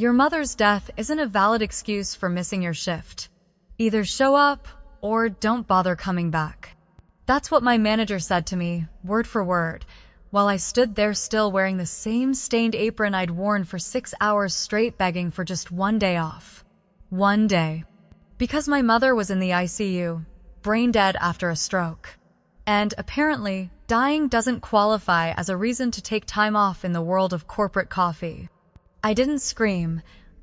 Your mother's death isn't a valid excuse for missing your shift. Either show up or don't bother coming back. That's what my manager said to me, word for word, while I stood there still wearing the same stained apron I'd worn for 6 hours straight begging for just one day off. One day. Because my mother was in the ICU, brain dead after a stroke. And apparently, dying doesn't qualify as a reason to take time off in the world of corporate coffee. I didn't scream.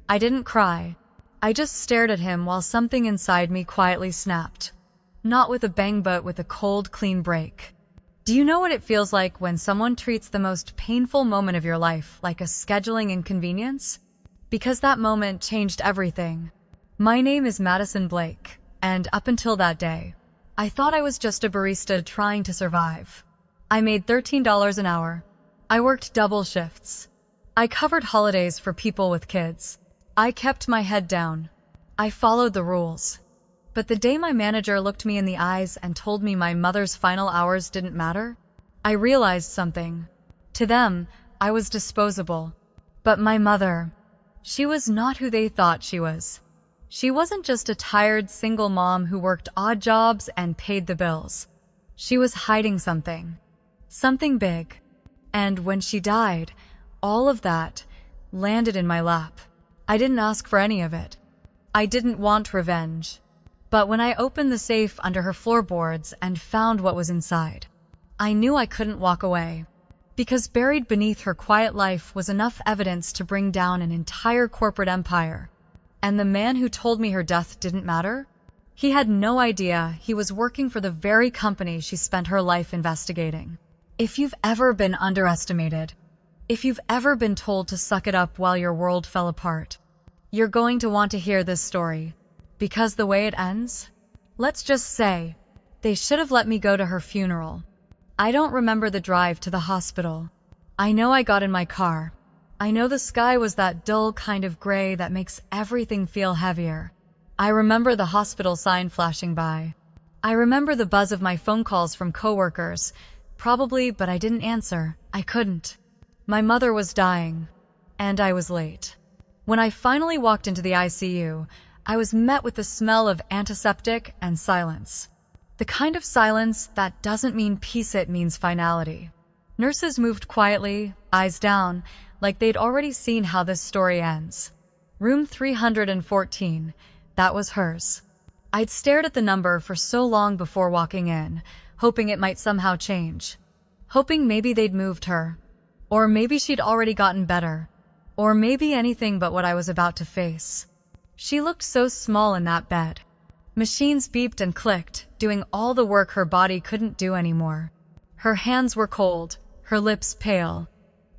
I didn't cry. I just stared at him while something inside me quietly snapped. Not with a bang, but with a cold, clean break. Do you know what it feels like when someone treats the most painful moment of your life like a scheduling inconvenience? Because that moment changed everything. My name is Madison Blake, and up until that day, I thought I was just a barista trying to survive. I made $13 an hour. I worked double shifts. I covered holidays for people with kids. I kept my head down. I followed the rules. But the day my manager looked me in the eyes and told me my mother's final hours didn't matter, I realized something. To them, I was disposable. But my mother, she was not who they thought she was. She wasn't just a tired single mom who worked odd jobs and paid the bills. She was hiding something. Something big. And when she died, all of that landed in my lap. I didn't ask for any of it. I didn't want revenge. But when I opened the safe under her floorboards and found what was inside, I knew I couldn't walk away. Because buried beneath her quiet life was enough evidence to bring down an entire corporate empire. And the man who told me her death didn't matter? He had no idea he was working for the very company she spent her life investigating. If you've ever been underestimated, if you've ever been told to suck it up while your world fell apart, you're going to want to hear this story. Because the way it ends? Let's just say, they should have let me go to her funeral. I don't remember the drive to the hospital. I know I got in my car. I know the sky was that dull kind of gray that makes everything feel heavier. I remember the hospital sign flashing by. I remember the buzz of my phone calls from coworkers, probably, but I didn't answer. I couldn't. My mother was dying, and I was late. When I finally walked into the ICU, I was met with the smell of antiseptic and silence. The kind of silence that doesn't mean peace, it means finality. Nurses moved quietly, eyes down, like they'd already seen how this story ends. Room 314, that was hers. I'd stared at the number for so long before walking in, hoping it might somehow change. Hoping maybe they'd moved her. Or maybe she'd already gotten better. Or maybe anything but what I was about to face. She looked so small in that bed. Machines beeped and clicked, doing all the work her body couldn't do anymore. Her hands were cold, her lips pale.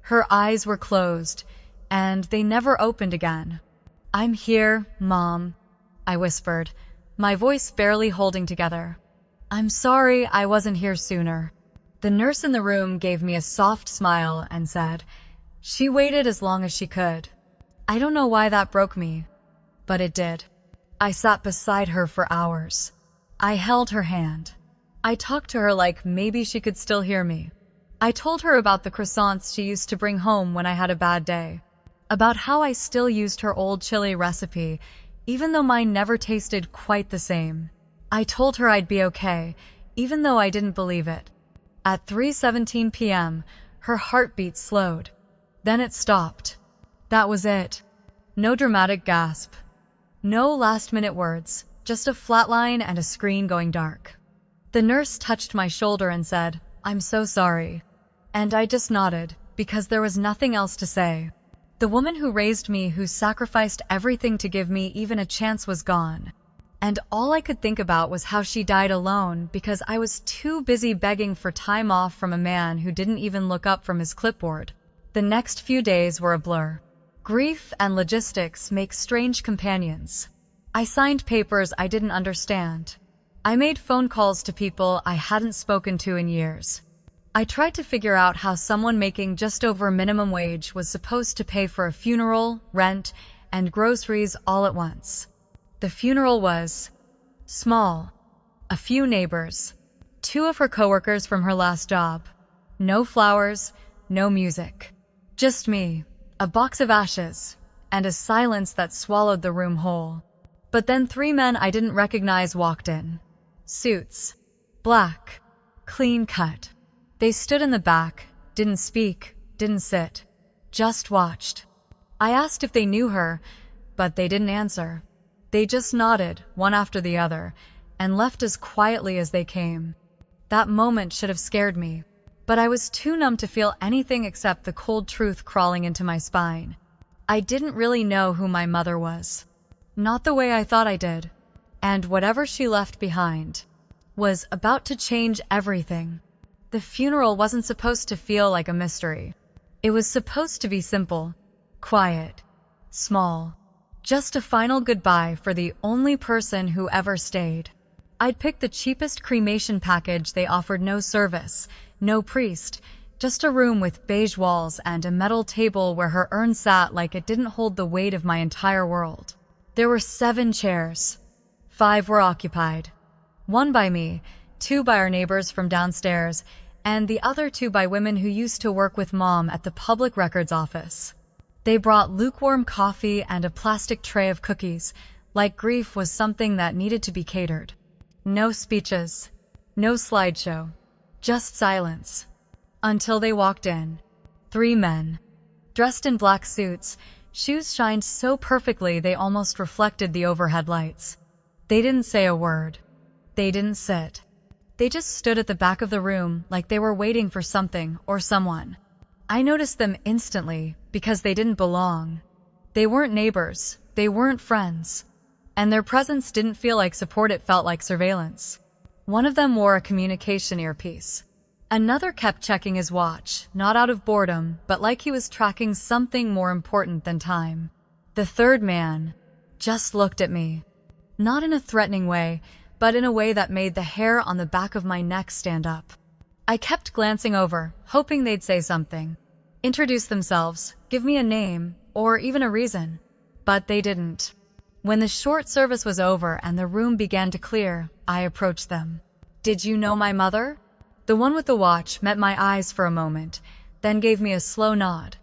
Her eyes were closed, and they never opened again. "I'm here, Mom," I whispered, my voice barely holding together. "I'm sorry I wasn't here sooner." The nurse in the room gave me a soft smile and said, "She waited as long as she could." I don't know why that broke me, but it did. I sat beside her for hours. I held her hand. I talked to her like maybe she could still hear me. I told her about the croissants she used to bring home when I had a bad day. About how I still used her old chili recipe, even though mine never tasted quite the same. I told her I'd be okay, even though I didn't believe it. At 3:17 p.m., her heartbeat slowed. Then it stopped. That was it. No dramatic gasp. No last-minute words, just a flat line and a screen going dark. The nurse touched my shoulder and said, "I'm so sorry." And I just nodded, because there was nothing else to say. The woman who raised me, who sacrificed everything to give me even a chance, was gone. And all I could think about was how she died alone because I was too busy begging for time off from a man who didn't even look up from his clipboard. The next few days were a blur. Grief and logistics make strange companions. I signed papers I didn't understand. I made phone calls to people I hadn't spoken to in years. I tried to figure out how someone making just over minimum wage was supposed to pay for a funeral, rent, and groceries all at once. The funeral was small. A few neighbors. 2 of her coworkers from her last job. No flowers, no music. Just me, a box of ashes, and a silence that swallowed the room whole. But then 3 men I didn't recognize walked in. Suits. Black. Clean cut. They stood in the back, didn't speak, didn't sit. Just watched. I asked if they knew her, but they didn't answer. They just nodded, one after the other, and left as quietly as they came. That moment should have scared me, but I was too numb to feel anything except the cold truth crawling into my spine. I didn't really know who my mother was. Not the way I thought I did. And whatever she left behind was about to change everything. The funeral wasn't supposed to feel like a mystery. It was supposed to be simple, quiet, small. Just a final goodbye for the only person who ever stayed. I'd picked the cheapest cremation package. They offered no service, no priest, just a room with beige walls and a metal table where her urn sat like it didn't hold the weight of my entire world. There were 7 chairs. 5 were occupied. 1 by me, 2 by our neighbors from downstairs, and the other 2 by women who used to work with Mom at the public records office. They brought lukewarm coffee and a plastic tray of cookies, like grief was something that needed to be catered. No speeches, no slideshow, just silence. Until they walked in. 3 men, dressed in black suits, shoes shined so perfectly they almost reflected the overhead lights. They didn't say a word. They didn't sit. They just stood at the back of the room like they were waiting for something or someone. I noticed them instantly because they didn't belong. They weren't neighbors. They weren't friends. And their presence didn't feel like support, it felt like surveillance. One of them wore a communication earpiece. Another kept checking his watch, not out of boredom, but like he was tracking something more important than time. The 3rd man just looked at me. Not in a threatening way, but in a way that made the hair on the back of my neck stand up. I kept glancing over, hoping they'd say something. Introduce themselves, give me a name, or even a reason. But they didn't. When the short service was over and the room began to clear, I approached them. Did you know my mother? The one with the watch met my eyes for a moment, then gave me a slow nod.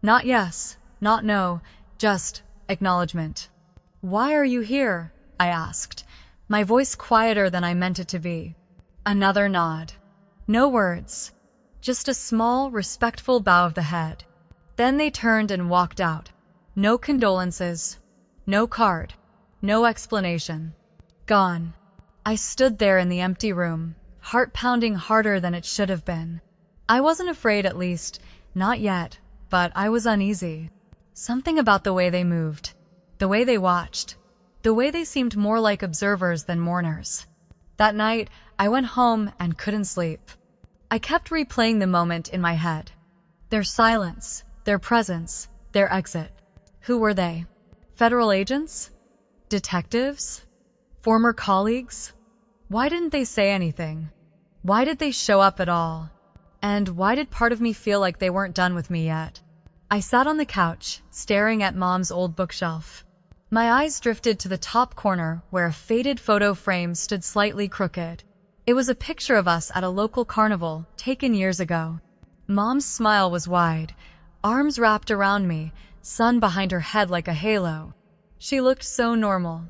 Not yes, not no, just acknowledgement. Why are you here? I asked, my voice quieter than I meant it to be. Another nod. No words, just a small, respectful bow of the head. Then they turned and walked out. No condolences, no card, no explanation. Gone. I stood there in the empty room, heart pounding harder than it should have been. I wasn't afraid, at least, not yet, but I was uneasy. Something about the way they moved, the way they watched, the way they seemed more like observers than mourners. That night, I went home and couldn't sleep. I kept replaying the moment in my head. Their silence, their presence, their exit. Who were they? Federal agents? Detectives? Former colleagues? Why didn't they say anything? Why did they show up at all? And why did part of me feel like they weren't done with me yet? I sat on the couch, staring at Mom's old bookshelf. My eyes drifted to the top corner where a faded photo frame stood slightly crooked. It was a picture of us at a local carnival, taken years ago. Mom's smile was wide, arms wrapped around me, sun behind her head like a halo. She looked so normal.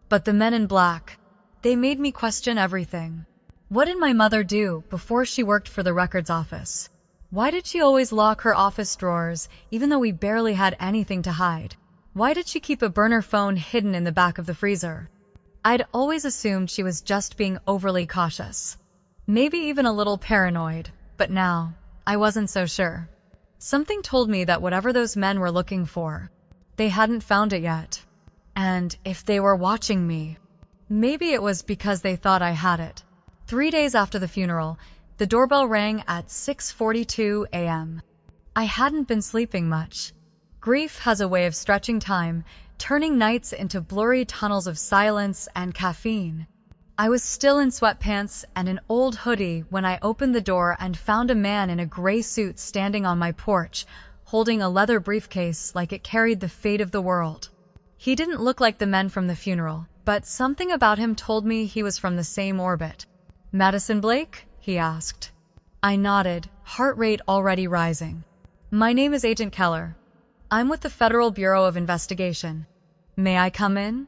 But the men in black, they made me question everything. What did my mother do before she worked for the records office? Why did she always lock her office drawers, even though we barely had anything to hide? Why did she keep a burner phone hidden in the back of the freezer? I'd always assumed she was just being overly cautious. Maybe even a little paranoid, but now, I wasn't so sure. Something told me that whatever those men were looking for, they hadn't found it yet. And if they were watching me, maybe it was because they thought I had it. 3 days after the funeral, the doorbell rang at 6:42 a.m. I hadn't been sleeping much. Grief has a way of stretching time, turning nights into blurry tunnels of silence and caffeine. I was still in sweatpants and an old hoodie when I opened the door and found a man in a gray suit standing on my porch, holding a leather briefcase like it carried the fate of the world. He didn't look like the men from the funeral, but something about him told me he was from the same orbit. "Madison Blake?" he asked. I nodded, heart rate already rising. "My name is Agent Keller." I'm with the Federal Bureau of Investigation. May I come in?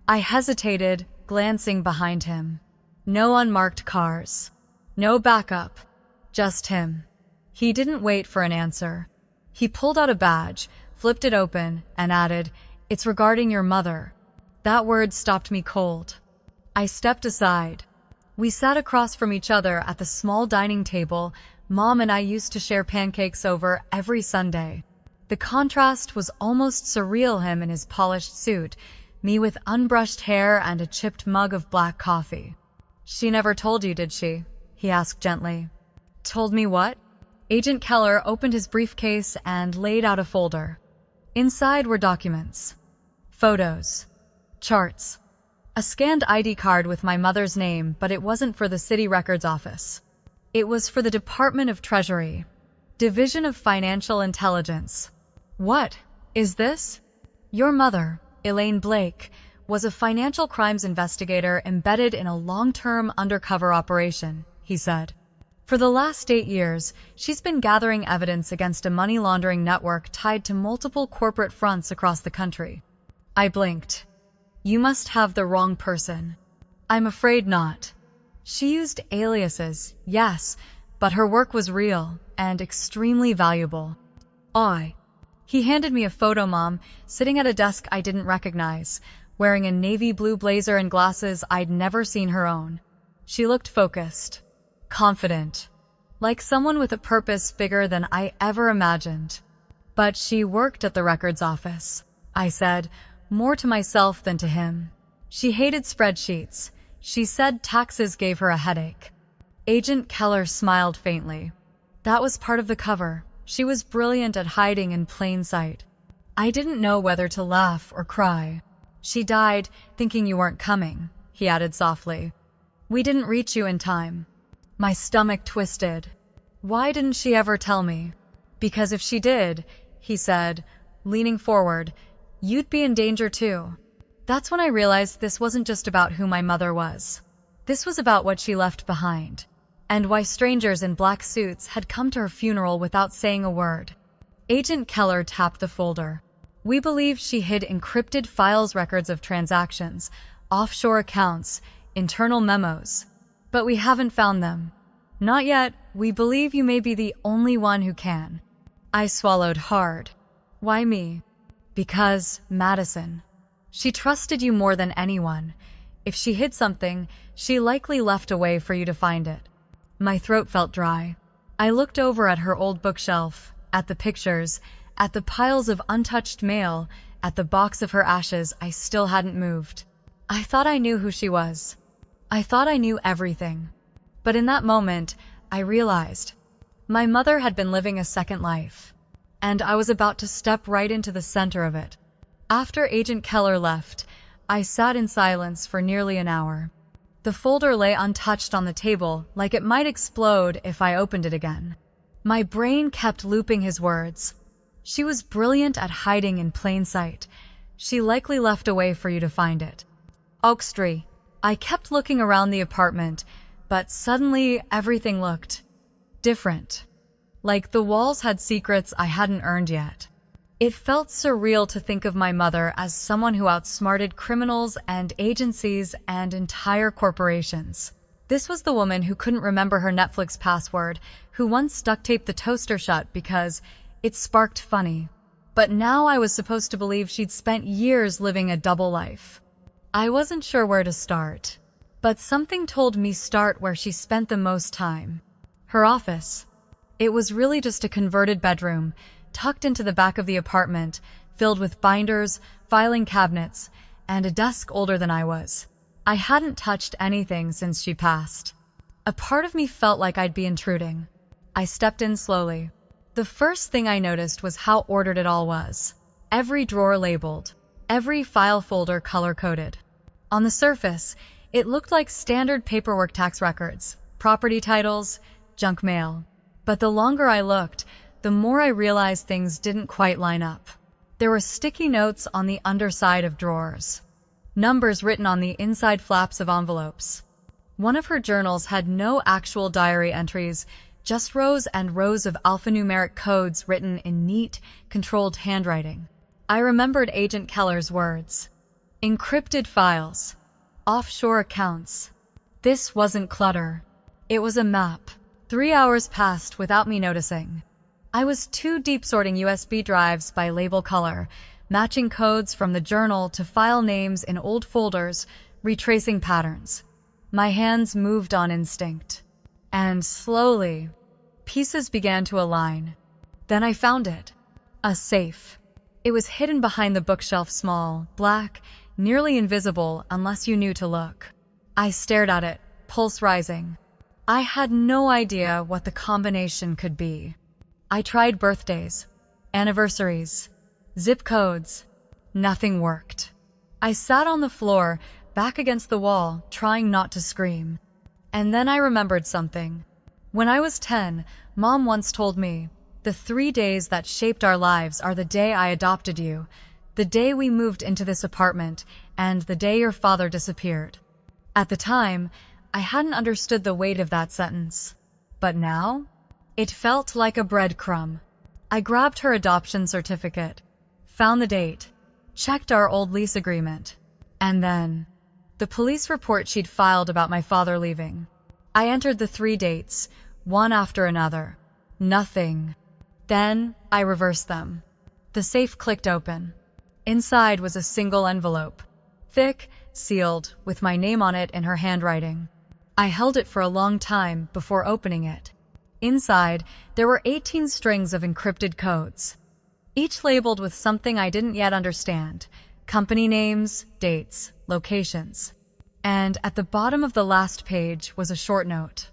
I hesitated, glancing behind him. No unmarked cars. No backup. Just him. He didn't wait for an answer. He pulled out a badge, flipped it open, and added, "It's regarding your mother." That word stopped me cold. I stepped aside. We sat across from each other at the small dining table Mom and I used to share pancakes over every Sunday. The contrast was almost surreal, him in his polished suit, me with unbrushed hair and a chipped mug of black coffee. "She never told you, did she?" he asked gently. "Told me what?" Agent Keller opened his briefcase and laid out a folder. Inside were documents, photos, charts, a scanned ID card with my mother's name, but it wasn't for the city records office. It was for the Department of Treasury, Division of Financial Intelligence. "What is this?" "Your mother, Elaine Blake, was a financial crimes investigator embedded in a long-term undercover operation," he said. "For the last 8 years, she's been gathering evidence against a money laundering network tied to multiple corporate fronts across the country." I blinked. "You must have the wrong person." "I'm afraid not. She used aliases, yes, but her work was real and extremely valuable." He handed me a photo, Mom, sitting at a desk I didn't recognize, wearing a navy blue blazer and glasses I'd never seen her own. She looked focused, confident, like someone with a purpose bigger than I ever imagined. "But she worked at the records office," I said, more to myself than to him. "She hated spreadsheets. She said taxes gave her a headache." Agent Keller smiled faintly. "That was part of the cover. She was brilliant at hiding in plain sight." I didn't know whether to laugh or cry. "She died thinking you weren't coming," he added softly. "We didn't reach you in time." My stomach twisted. Why didn't she ever tell me? "Because if she did," he said, leaning forward, "you'd be in danger too." That's when I realized this wasn't just about who my mother was. This was about what she left behind, and why strangers in black suits had come to her funeral without saying a word. Agent Keller tapped the folder. "We believe she hid encrypted files, records of transactions, offshore accounts, internal memos. But we haven't found them. Not yet. We believe you may be the only one who can." I swallowed hard. "Why me?" "Because, Madison, she trusted you more than anyone. If she hid something, she likely left a way for you to find it." My throat felt dry. I looked over at her old bookshelf, at the pictures, at the piles of untouched mail, at the box of her ashes I still hadn't moved. I thought I knew who she was. I thought I knew everything. But in that moment, I realized my mother had been living a second life, and I was about to step right into the center of it. After Agent Keller left, I sat in silence for nearly an hour. The folder lay untouched on the table, like it might explode if I opened it again. My brain kept looping his words. She was brilliant at hiding in plain sight. She likely left a way for you to find it. Oak Street. I kept looking around the apartment, but suddenly everything looked different. Like the walls had secrets I hadn't earned yet. It felt surreal to think of my mother as someone who outsmarted criminals and agencies and entire corporations. This was the woman who couldn't remember her Netflix password, who once duct taped the toaster shut because it sparked funny. But now I was supposed to believe she'd spent years living a double life. I wasn't sure where to start, but something told me start where she spent the most time. Her office. It was really just a converted bedroom, tucked into the back of the apartment, filled with binders, filing cabinets, and a desk older than I was. I hadn't touched anything since she passed. A part of me felt like I'd be intruding. I stepped in slowly. The first thing I noticed was how ordered it all was. Every drawer labeled, every file folder color-coded. On the surface, it looked like standard paperwork, tax records, property titles, junk mail. But the longer I looked, the more I realized things didn't quite line up. There were sticky notes on the underside of drawers, numbers written on the inside flaps of envelopes. One of her journals had no actual diary entries, just rows and rows of alphanumeric codes written in neat, controlled handwriting. I remembered Agent Keller's words. Encrypted files. Offshore accounts. This wasn't clutter. It was a map. 3 hours passed without me noticing. I was too deep sorting USB drives by label color, matching codes from the journal to file names in old folders, retracing patterns. My hands moved on instinct. And slowly, pieces began to align. Then I found it. A safe. It was hidden behind the bookshelf, small, black, nearly invisible unless you knew to look. I stared at it, pulse rising. I had no idea what the combination could be. I tried birthdays, anniversaries, zip codes. Nothing worked. I sat on the floor, back against the wall, trying not to scream. And then I remembered something. When I was 10, Mom once told me, the 3 days that shaped our lives are the day I adopted you, the day we moved into this apartment, and the day your father disappeared. At the time, I hadn't understood the weight of that sentence. But now, it felt like a breadcrumb. I grabbed her adoption certificate, found the date, checked our old lease agreement, and then the police report she'd filed about my father leaving. I entered the 3 dates, one after another. Nothing. Then I reversed them. The safe clicked open. Inside was a single envelope, thick, sealed, with my name on it in her handwriting. I held it for a long time before opening it. Inside, there were 18 strings of encrypted codes, each labeled with something I didn't yet understand: company names, dates, locations. And at the bottom of the last page was a short note.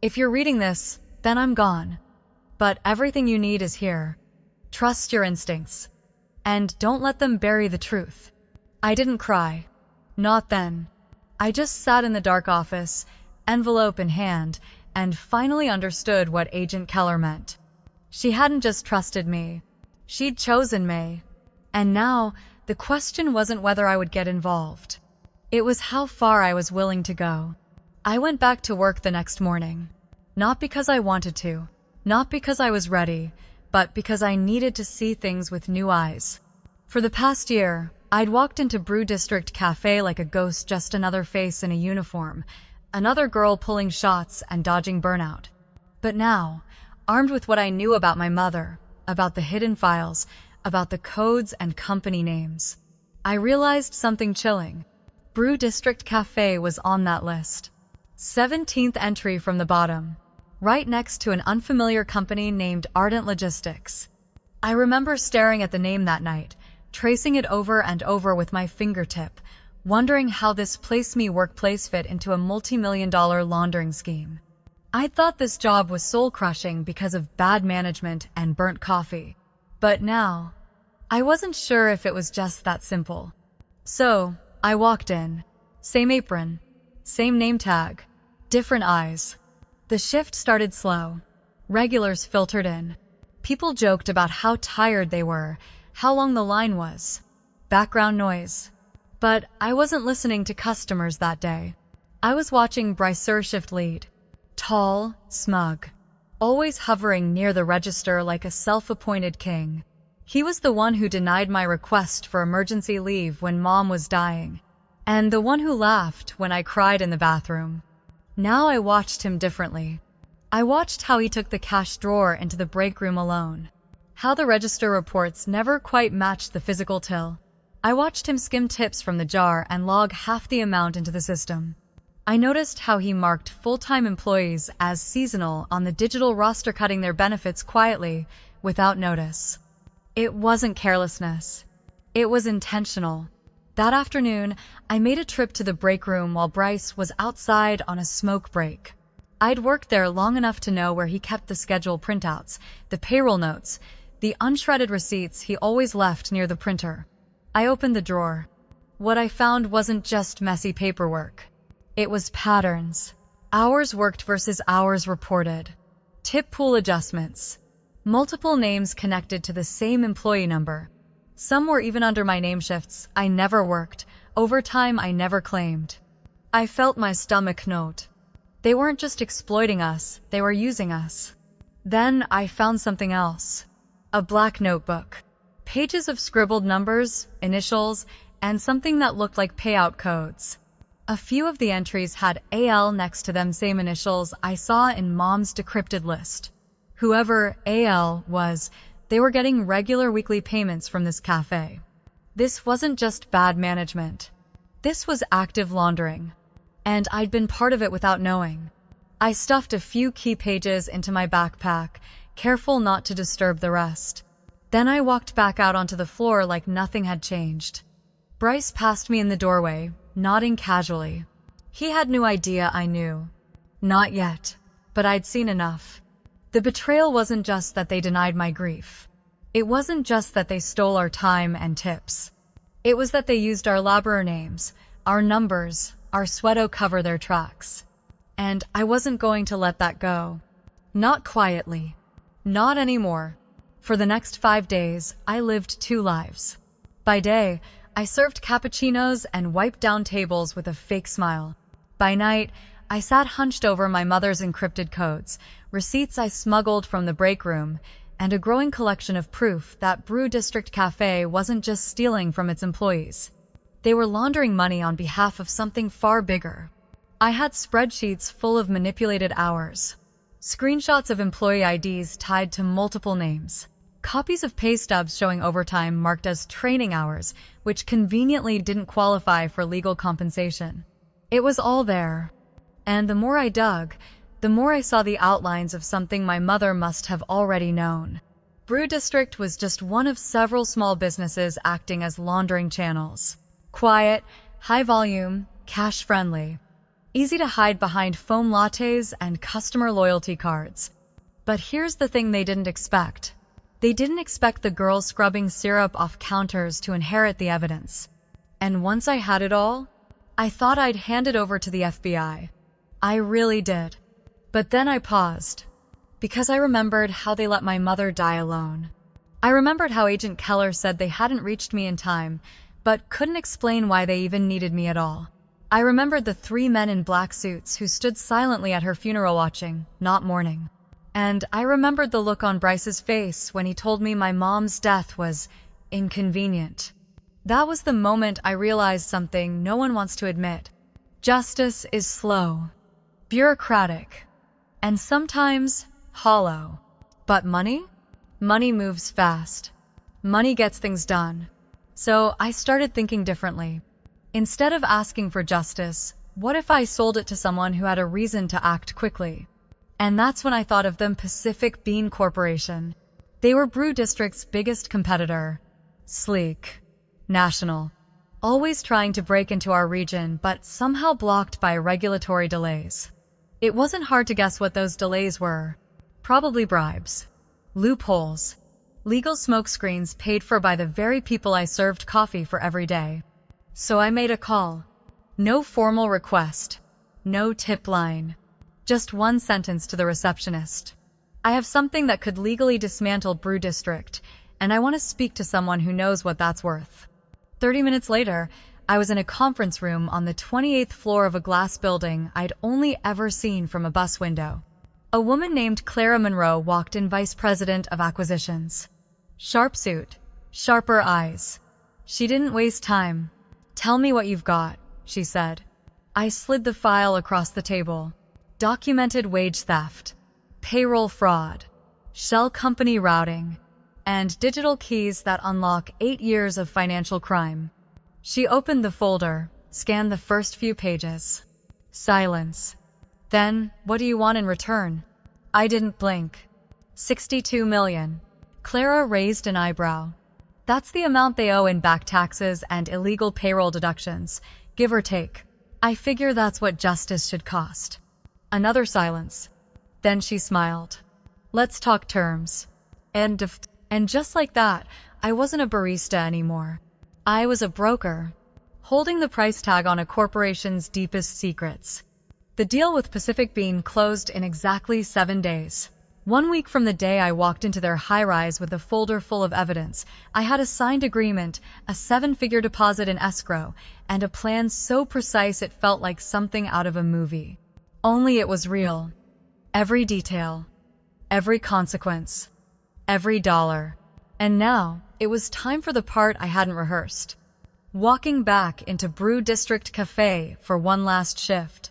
If you're reading this, then I'm gone. But everything you need is here. Trust your instincts. And don't let them bury the truth. I didn't cry. Not then. I just sat in the dark office, envelope in hand, and finally understood what Agent Keller meant. She hadn't just trusted me. She'd chosen me. And now, the question wasn't whether I would get involved. It was how far I was willing to go. I went back to work the next morning. Not because I wanted to, not because I was ready, but because I needed to see things with new eyes. For the past year, I'd walked into Brew District Cafe like a ghost, just another face in a uniform, another girl pulling shots and dodging burnout. But now, armed with what I knew about my mother, about the hidden files, about the codes and company names, I realized something chilling. Brew District Cafe was on that list. 17th entry from the bottom, right next to an unfamiliar company named Ardent Logistics. I remember staring at the name that night, tracing it over and over with my fingertip, wondering how this place-me workplace fit into a multi-million-dollar laundering scheme. I thought this job was soul-crushing because of bad management and burnt coffee. But now, I wasn't sure if it was just that simple. So, I walked in. Same apron, same name tag, different eyes. The shift started slow. Regulars filtered in. People joked about how tired they were, how long the line was. Background noise. But I wasn't listening to customers that day. I was watching Brycer shift lead. Tall, smug, always hovering near the register like a self-appointed king. He was the one who denied my request for emergency leave when Mom was dying, and the one who laughed when I cried in the bathroom. Now I watched him differently. I watched how he took the cash drawer into the break room alone, how the register reports never quite matched the physical till. I watched him skim tips from the jar and log half the amount into the system. I noticed how he marked full-time employees as seasonal on the digital roster, cutting their benefits quietly, without notice. It wasn't carelessness. It was intentional. That afternoon, I made a trip to the break room while Bryce was outside on a smoke break. I'd worked there long enough to know where he kept the schedule printouts, the payroll notes, the unshredded receipts he always left near the printer. I opened the drawer. What I found wasn't just messy paperwork. It was patterns. Hours worked versus hours reported. Tip pool adjustments. Multiple names connected to the same employee number. Some were even under my name, shifts I never worked, overtime I never claimed. I felt my stomach knot. They weren't just exploiting us, they were using us. Then I found something else. A black notebook. Pages of scribbled numbers, initials, and something that looked like payout codes. A few of the entries had AL next to them, same initials I saw in Mom's decrypted list. Whoever AL was, they were getting regular weekly payments from this cafe. This wasn't just bad management. This was active laundering. And I'd been part of it without knowing. I stuffed a few key pages into my backpack, careful not to disturb the rest. Then I walked back out onto the floor like nothing had changed. Bryce passed me in the doorway, nodding casually. He had no idea I knew. Not yet, but I'd seen enough. The betrayal wasn't just that they denied my grief. It wasn't just that they stole our time and tips. It was that they used our laborer names, our numbers, our sweat to cover their tracks. And I wasn't going to let that go. Not quietly. Not anymore. For the next 5 days, I lived 2 lives. By day, I served cappuccinos and wiped down tables with a fake smile. By night, I sat hunched over my mother's encrypted codes, receipts I smuggled from the break room, and a growing collection of proof that Brew District Cafe wasn't just stealing from its employees. They were laundering money on behalf of something far bigger. I had spreadsheets full of manipulated hours, screenshots of employee IDs tied to multiple names, copies of pay stubs showing overtime marked as training hours, which conveniently didn't qualify for legal compensation. It was all there. And the more I dug, the more I saw the outlines of something my mother must have already known. Brew District was just one of several small businesses acting as laundering channels. Quiet, high volume, cash-friendly. Easy to hide behind foam lattes and customer loyalty cards. But here's the thing they didn't expect. They didn't expect the girls scrubbing syrup off counters to inherit the evidence. And once I had it all, I thought I'd hand it over to the FBI. I really did. But then I paused, because I remembered how they let my mother die alone. I remembered how Agent Keller said they hadn't reached me in time, but couldn't explain why they even needed me at all. I remembered the 3 men in black suits who stood silently at her funeral watching, not mourning. And I remembered the look on Bryce's face when he told me my mom's death was inconvenient. That was the moment I realized something no one wants to admit. Justice is slow, bureaucratic, and sometimes hollow. But money? Money moves fast. Money gets things done. So I started thinking differently. Instead of asking for justice, what if I sold it to someone who had a reason to act quickly? And that's when I thought of them, Pacific Bean Corporation. They were Brew District's biggest competitor. Sleek. National. Always trying to break into our region, but somehow blocked by regulatory delays. It wasn't hard to guess what those delays were. Probably bribes. Loopholes. Legal smokescreens paid for by the very people I served coffee for every day. So I made a call. No formal request. No tip line. Just one sentence to the receptionist. I have something that could legally dismantle Brew District, and I want to speak to someone who knows what that's worth. 30 minutes later, I was in a conference room on the 28th floor of a glass building I'd only ever seen from a bus window. A woman named Clara Monroe walked in, Vice President of Acquisitions. Sharp suit, sharper eyes. She didn't waste time. "Tell me what you've got," she said. I slid the file across the table. Documented wage theft, payroll fraud, shell company routing, and digital keys that unlock 8 years of financial crime. She opened the folder, scanned the first few pages. Silence. Then, "What do you want in return?" I didn't blink. 62 million. Clara raised an eyebrow. That's the amount they owe in back taxes and illegal payroll deductions, give or take. I figure that's what justice should cost. Another silence. Then she smiled. "Let's talk terms." And just like that, I wasn't a barista anymore. I was a broker, holding the price tag on a corporation's deepest secrets. The deal with Pacific Bean closed in exactly 7 days. 1 week from the day I walked into their high-rise with a folder full of evidence, I had a signed agreement, a 7-figure deposit in escrow, and a plan so precise it felt like something out of a movie. Only it was real. Every detail, every consequence, every dollar. And now, it was time for the part I hadn't rehearsed. Walking back into Brew District Cafe for one last shift.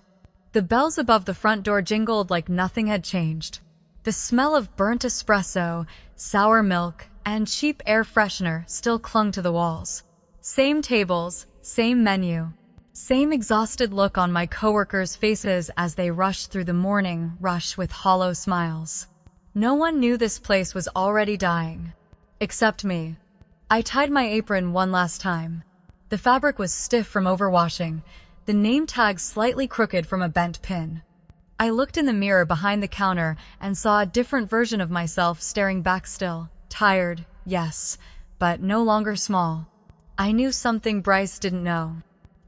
The bells above the front door jingled like nothing had changed. The smell of burnt espresso, sour milk, and cheap air freshener still clung to the walls. Same tables, same menu, same exhausted look on my coworkers' faces as they rushed through the morning rush with hollow smiles. No one knew this place was already dying. Except me. I tied my apron one last time. The fabric was stiff from overwashing, the name tag slightly crooked from a bent pin. I looked in the mirror behind the counter and saw a different version of myself staring back still. Tired, yes, but no longer small. I knew something Bryce didn't know.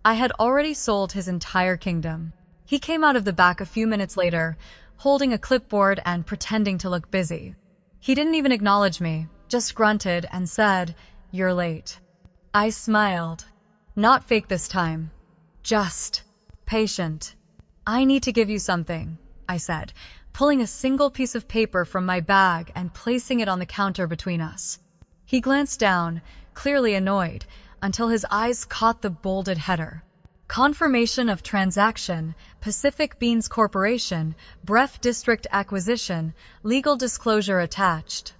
I had already sold his entire kingdom. He came out of the back a few minutes later, holding a clipboard and pretending to look busy. He didn't even acknowledge me, just grunted and said, "You're late." I smiled. Not fake this time. Just patient. "I need to give you something," I said, pulling a single piece of paper from my bag and placing it on the counter between us. He glanced down, clearly annoyed, until his eyes caught the bolded header. Confirmation of transaction, Pacific Beans Corporation, Bref District Acquisition, legal disclosure attached.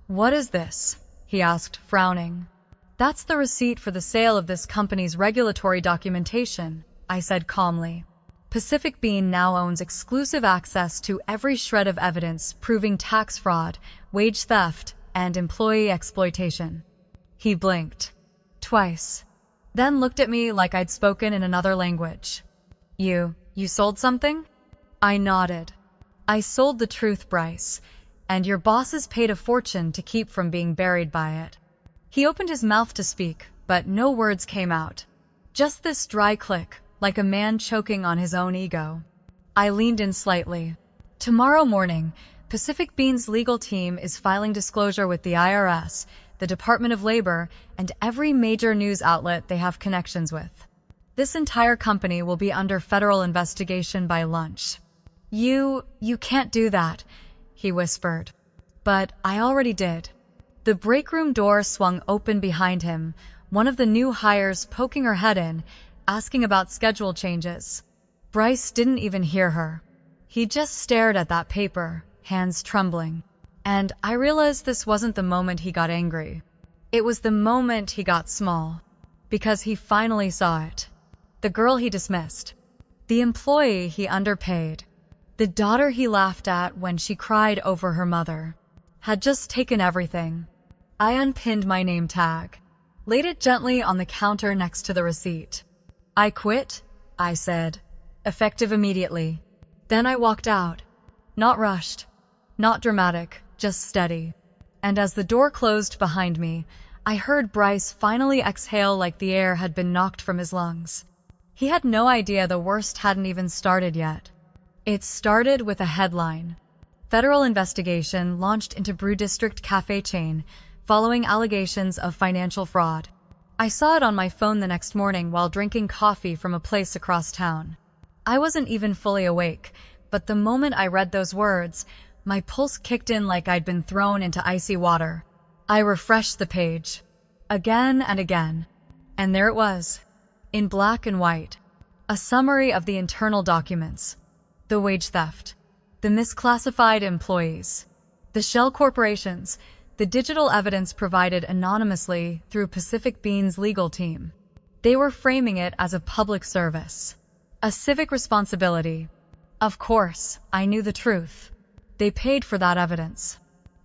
"What is this?" he asked, frowning. "That's the receipt for the sale of this company's regulatory documentation," I said calmly. Pacific Bean now owns exclusive access to every shred of evidence proving tax fraud, wage theft, and employee exploitation. He blinked. Twice. Then looked at me like I'd spoken in another language. You sold something?" I nodded. "I sold the truth, Bryce, and your bosses paid a fortune to keep from being buried by it." He opened his mouth to speak, but no words came out. Just this dry click, like a man choking on his own ego. I leaned in slightly. "Tomorrow morning, Pacific Bean's legal team is filing disclosure with the IRS, the Department of Labor, and every major news outlet they have connections with. This entire company will be under federal investigation by lunch." You can't do that," he whispered. But I already did. The break room door swung open behind him, one of the new hires poking her head in, asking about schedule changes. Bryce didn't even hear her. He just stared at that paper, hands trembling. And I realized this wasn't the moment he got angry. It was the moment he got small. Because he finally saw it. The girl he dismissed. The employee he underpaid. The daughter he laughed at when she cried over her mother. Had just taken everything. I unpinned my name tag. Laid it gently on the counter next to the receipt. "I quit," I said. "Effective immediately." Then I walked out. Not rushed. Not dramatic, just steady. And as the door closed behind me, I heard Bryce finally exhale like the air had been knocked from his lungs. He had no idea the worst hadn't even started yet. It started with a headline. Federal investigation launched into Brew District cafe chain, following allegations of financial fraud. I saw it on my phone the next morning while drinking coffee from a place across town. I wasn't even fully awake, but the moment I read those words, my pulse kicked in like I'd been thrown into icy water. I refreshed the page. Again and again. And there it was. In black and white. A summary of the internal documents. The wage theft. The misclassified employees. The shell corporations. The digital evidence provided anonymously through Pacific Bean's legal team. They were framing it as a public service. A civic responsibility. Of course, I knew the truth. They paid for that evidence.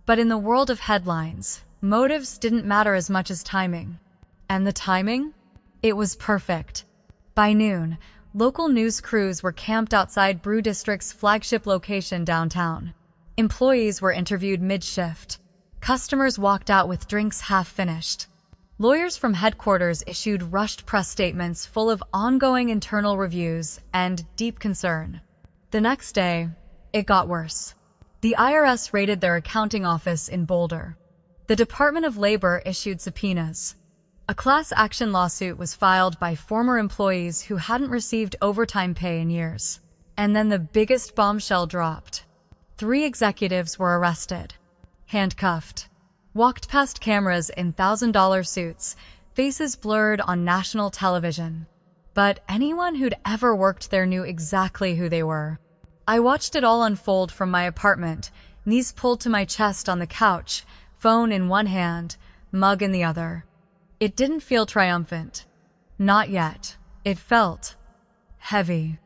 But in the world of headlines, motives didn't matter as much as timing. And the timing? It was perfect. By noon, local news crews were camped outside Brew District's flagship location downtown. Employees were interviewed mid-shift. Customers walked out with drinks half-finished. Lawyers from headquarters issued rushed press statements full of ongoing internal reviews and deep concern. The next day, it got worse. The IRS raided their accounting office in Boulder. The Department of Labor issued subpoenas. A class action lawsuit was filed by former employees who hadn't received overtime pay in years. And then the biggest bombshell dropped. 3 executives were arrested, handcuffed, walked past cameras in $1,000 suits, faces blurred on national television. But anyone who'd ever worked there knew exactly who they were. I watched it all unfold from my apartment, knees pulled to my chest on the couch, phone in one hand, mug in the other. It didn't feel triumphant. Not yet. It felt heavy.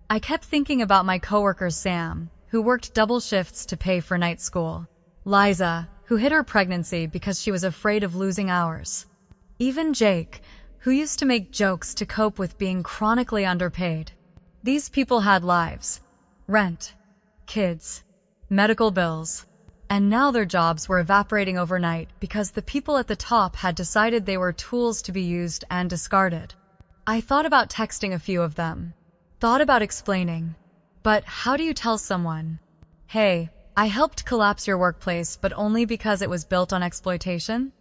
I kept thinking about my coworker Sam, who worked double shifts to pay for night school. Liza, who hid her pregnancy because she was afraid of losing hours. Even Jake, who used to make jokes to cope with being chronically underpaid. These people had lives. Rent, kids, medical bills. And now their jobs were evaporating overnight because the people at the top had decided they were tools to be used and discarded. I thought about texting a few of them. Thought about explaining. But how do you tell someone, "Hey, I helped collapse your workplace, but only because it was built on exploitation"?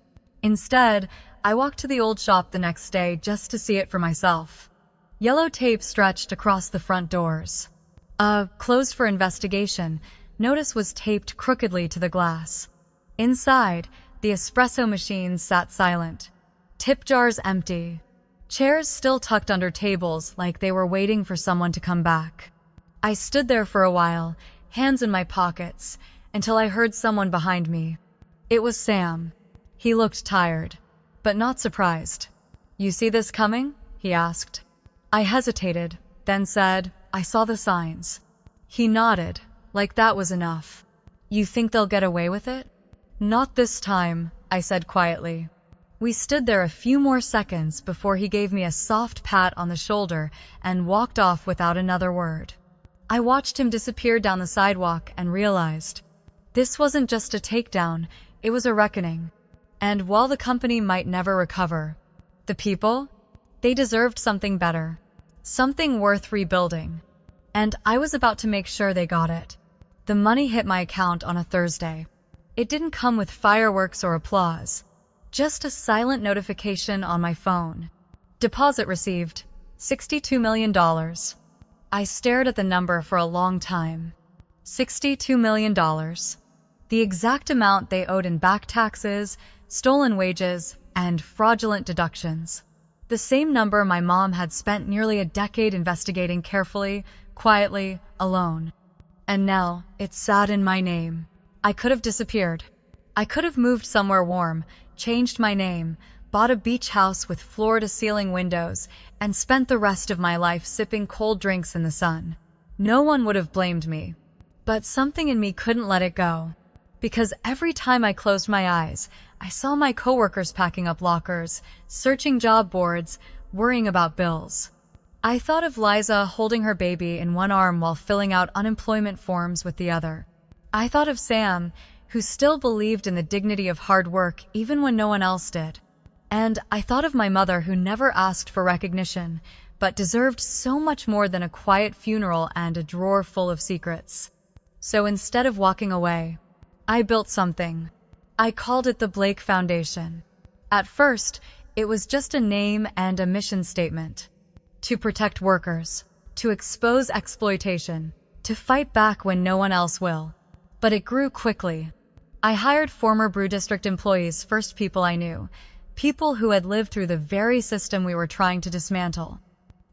Instead, I walked to the old shop the next day just to see it for myself. Yellow tape stretched across the front doors. Closed for investigation, notice was taped crookedly to the glass. Inside, the espresso machines sat silent. Tip jars empty. Chairs still tucked under tables like they were waiting for someone to come back. I stood there for a while, hands in my pockets, until I heard someone behind me. It was Sam. He looked tired, but not surprised. "You see this coming?" he asked. I hesitated, then said, "I saw the signs." He nodded, like that was enough. "You think they'll get away with it?" "Not this time," I said quietly. We stood there a few more seconds before he gave me a soft pat on the shoulder and walked off without another word. I watched him disappear down the sidewalk and realized this wasn't just a takedown, it was a reckoning. And while the company might never recover, the people, they deserved something better, something worth rebuilding. And I was about to make sure they got it. The money hit my account on a Thursday. It didn't come with fireworks or applause. Just a silent notification on my phone. Deposit received, $62 million. I stared at the number for a long time. $62 million. The exact amount they owed in back taxes, stolen wages, and fraudulent deductions. The same number my mom had spent nearly a decade investigating carefully, quietly, alone. And now, it sat in my name. I could have disappeared. I could have moved somewhere warm, changed my name, bought a beach house with floor-to-ceiling windows, and spent the rest of my life sipping cold drinks in the sun. No one would have blamed me. But something in me couldn't let it go. Because every time I closed my eyes, I saw my coworkers packing up lockers, searching job boards, worrying about bills. I thought of Liza holding her baby in one arm while filling out unemployment forms with the other. I thought of Sam, who still believed in the dignity of hard work even when no one else did. And I thought of my mother, who never asked for recognition, but deserved so much more than a quiet funeral and a drawer full of secrets. So instead of walking away, I built something. I called it the Blake Foundation. At first, it was just a name and a mission statement. To protect workers, to expose exploitation, to fight back when no one else will. But it grew quickly. I hired former Brew District employees, first people I knew, people who had lived through the very system we were trying to dismantle.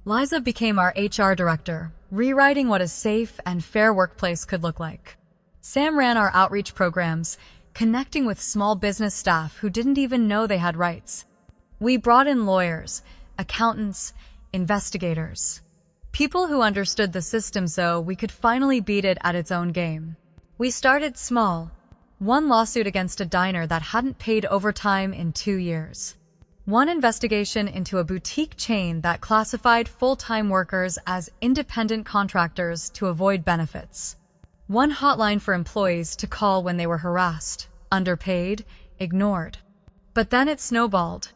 Liza became our HR director, rewriting what a safe and fair workplace could look like. Sam ran our outreach programs, connecting with small business staff who didn't even know they had rights. We brought in lawyers, accountants, investigators, people who understood the system so we could finally beat it at its own game. We started small. One lawsuit against a diner that hadn't paid overtime in 2 years. One investigation into a boutique chain that classified full-time workers as independent contractors to avoid benefits. One hotline for employees to call when they were harassed, underpaid, ignored. But then it snowballed.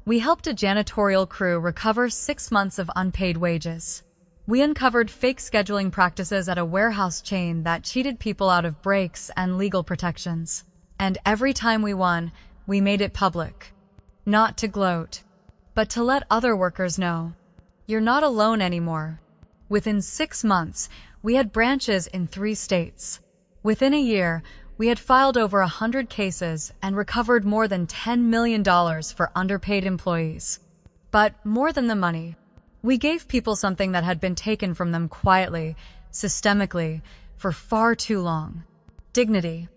We helped a janitorial crew recover 6 months of unpaid wages. We uncovered fake scheduling practices at a warehouse chain that cheated people out of breaks and legal protections. And every time we won, we made it public. Not to gloat, but to let other workers know. You're not alone anymore. Within 6 months, we had branches in 3 states. Within a year, we had filed over 100 cases and recovered more than $10 million for underpaid employees. But more than the money, we gave people something that had been taken from them quietly, systemically, for far too long: dignity.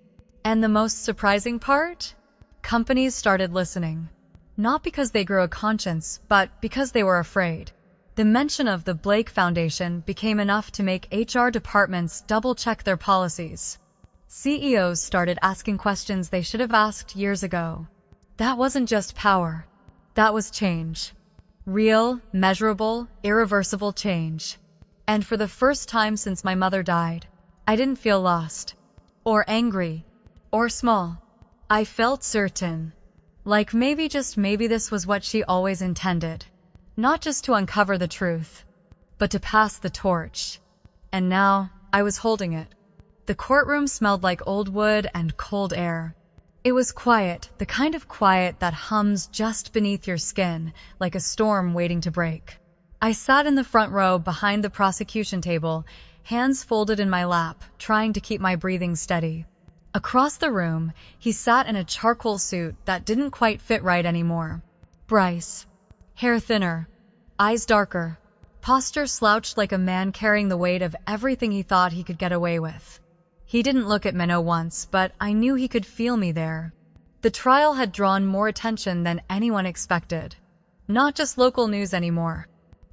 And the most surprising part? Companies started listening. Not because they grew a conscience, but because they were afraid. The mention of the Blake Foundation became enough to make HR departments double-check their policies. CEOs started asking questions they should have asked years ago. That wasn't just power. That was change. Real, measurable, irreversible change. And for the first time since my mother died, I didn't feel lost, or angry, or small. I felt certain. Like maybe, just maybe, this was what she always intended. Not just to uncover the truth, but to pass the torch. And now, I was holding it. The courtroom smelled like old wood and cold air. It was quiet, the kind of quiet that hums just beneath your skin, like a storm waiting to break. I sat in the front row behind the prosecution table, hands folded in my lap, trying to keep my breathing steady. Across the room, he sat in a charcoal suit that didn't quite fit right anymore. Bryce. Hair thinner, eyes darker, posture slouched like a man carrying the weight of everything he thought he could get away with. He didn't look at Minnow once, but I knew he could feel me there. The trial had drawn more attention than anyone expected. Not just local news anymore.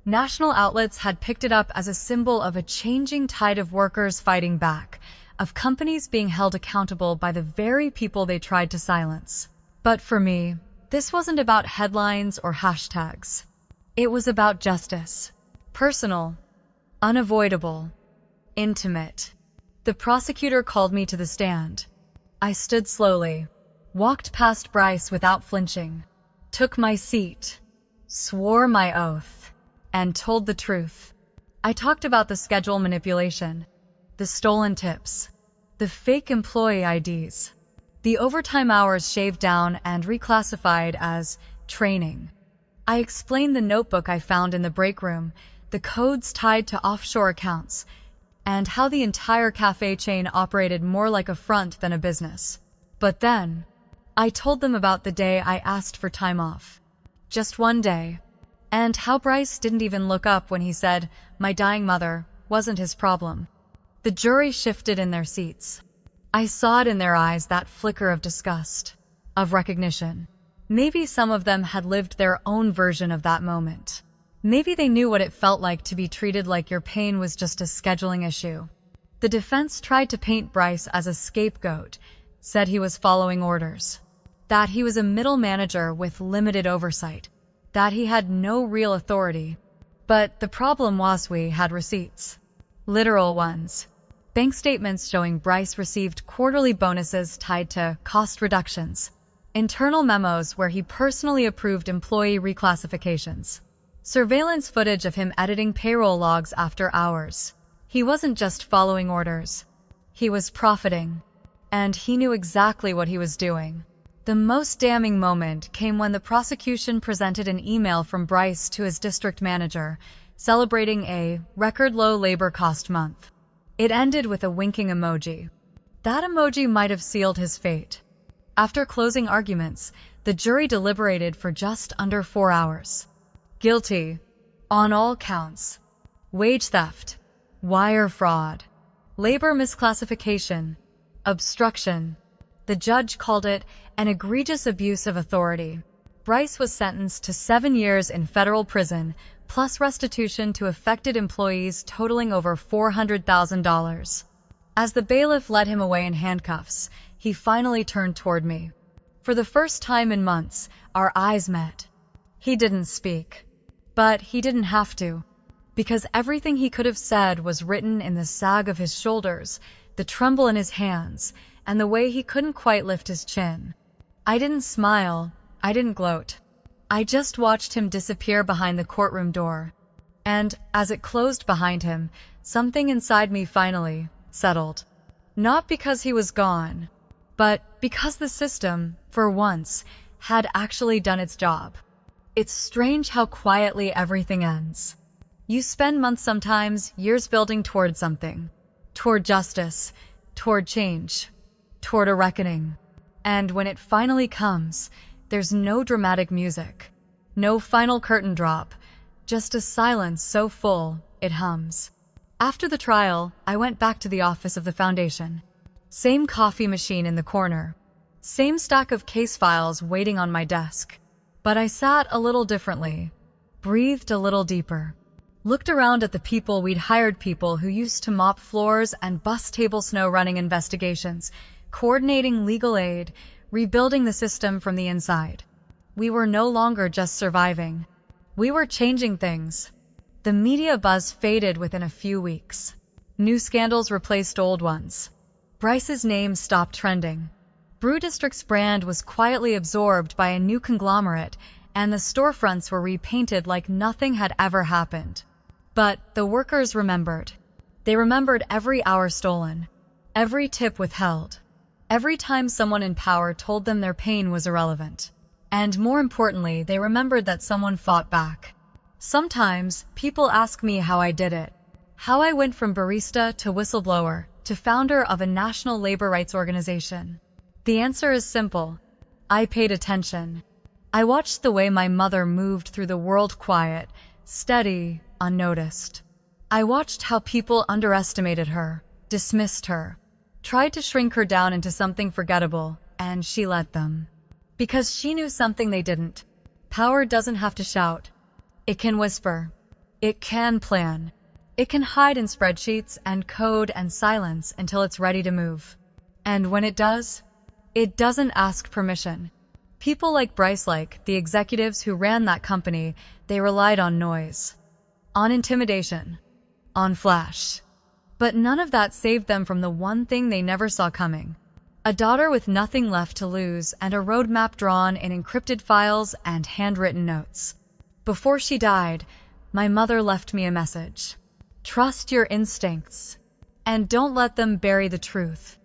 National outlets had picked it up as a symbol of a changing tide of workers fighting back, of companies being held accountable by the very people they tried to silence. But for me, this wasn't about headlines or hashtags. It was about justice. Personal, unavoidable, intimate. The prosecutor called me to the stand. I stood slowly, walked past Bryce without flinching, took my seat, swore my oath, and told the truth. I talked about the schedule manipulation, the stolen tips, the fake employee IDs, the overtime hours shaved down and reclassified as training. I explained the notebook I found in the break room, the codes tied to offshore accounts, and how the entire cafe chain operated more like a front than a business. But then, I told them about the day I asked for time off. Just one day. And how Bryce didn't even look up when he said, "My dying mother," wasn't his problem. The jury shifted in their seats. I saw it in their eyes, that flicker of disgust, of recognition. Maybe some of them had lived their own version of that moment. Maybe they knew what it felt like to be treated like your pain was just a scheduling issue. The defense tried to paint Bryce as a scapegoat, said he was following orders, that he was a middle manager with limited oversight, that he had no real authority. But the problem was we had receipts. Literal ones. Bank statements showing Bryce received quarterly bonuses tied to cost reductions. Internal memos where he personally approved employee reclassifications. Surveillance footage of him editing payroll logs after hours. He wasn't just following orders. He was profiting. And he knew exactly what he was doing. The most damning moment came when the prosecution presented an email from Bryce to his district manager, celebrating a record-low labor cost month. It ended with a winking emoji. That emoji might have sealed his fate. After closing arguments, the jury deliberated for just under 4 hours. Guilty. On all counts. Wage theft. Wire fraud. Labor misclassification. Obstruction. The judge called it an egregious abuse of authority. Bryce was sentenced to 7 years in federal prison, plus restitution to affected employees totaling over $400,000. As the bailiff led him away in handcuffs, he finally turned toward me. For the first time in months, our eyes met. He didn't speak. But he didn't have to, because everything he could have said was written in the sag of his shoulders, the tremble in his hands, and the way he couldn't quite lift his chin. I didn't smile. I didn't gloat. I just watched him disappear behind the courtroom door. And, as it closed behind him, something inside me finally settled. Not because he was gone, but because the system, for once, had actually done its job. It's strange how quietly everything ends. You spend months, sometimes years, building toward something, toward justice, toward change, toward a reckoning. And when it finally comes, there's no dramatic music, no final curtain drop, just a silence so full it hums. After the trial, I went back to the office of the foundation. Same coffee machine in the corner, same stack of case files waiting on my desk. But I sat a little differently, breathed a little deeper, looked around at the people we'd hired, people who used to mop floors and bus table snow, running investigations, coordinating legal aid, rebuilding the system from the inside. We were no longer just surviving. We were changing things. The media buzz faded within a few weeks. New scandals replaced old ones. Bryce's name stopped trending. Brew District's brand was quietly absorbed by a new conglomerate, and the storefronts were repainted like nothing had ever happened. But the workers remembered. They remembered every hour stolen, every tip withheld, every time someone in power told them their pain was irrelevant. And more importantly, they remembered that someone fought back. Sometimes people ask me how I did it, how I went from barista to whistleblower to founder of a national labor rights organization. The answer is simple. I paid attention. I watched the way my mother moved through the world, quiet, steady, unnoticed. I watched how people underestimated her, dismissed her, tried to shrink her down into something forgettable, and she let them. Because she knew something they didn't. Power doesn't have to shout. It can whisper. It can plan. It can hide in spreadsheets and code and silence until it's ready to move. And when it does, it doesn't ask permission. People like Bryce, like the executives who ran that company, they relied on noise, on intimidation, on flash. But none of that saved them from the one thing they never saw coming. A daughter with nothing left to lose, and a roadmap drawn in encrypted files and handwritten notes. Before she died, my mother left me a message. Trust your instincts, and don't let them bury the truth.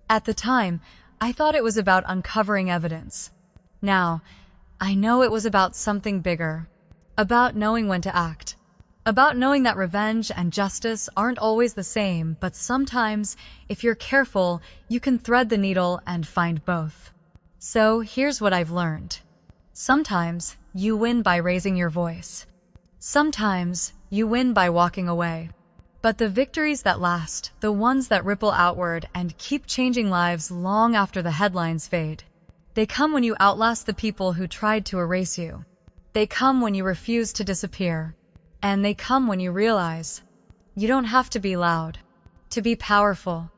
At the time, I thought it was about uncovering evidence. Now, I know it was about something bigger. About knowing when to act. About knowing that revenge and justice aren't always the same, but sometimes, if you're careful, you can thread the needle and find both. So here's what I've learned. Sometimes you win by raising your voice. Sometimes you win by walking away. But the victories that last, the ones that ripple outward and keep changing lives long after the headlines fade, they come when you outlast the people who tried to erase you. They come when you refuse to disappear. And they come when you realize you don't have to be loud to be powerful.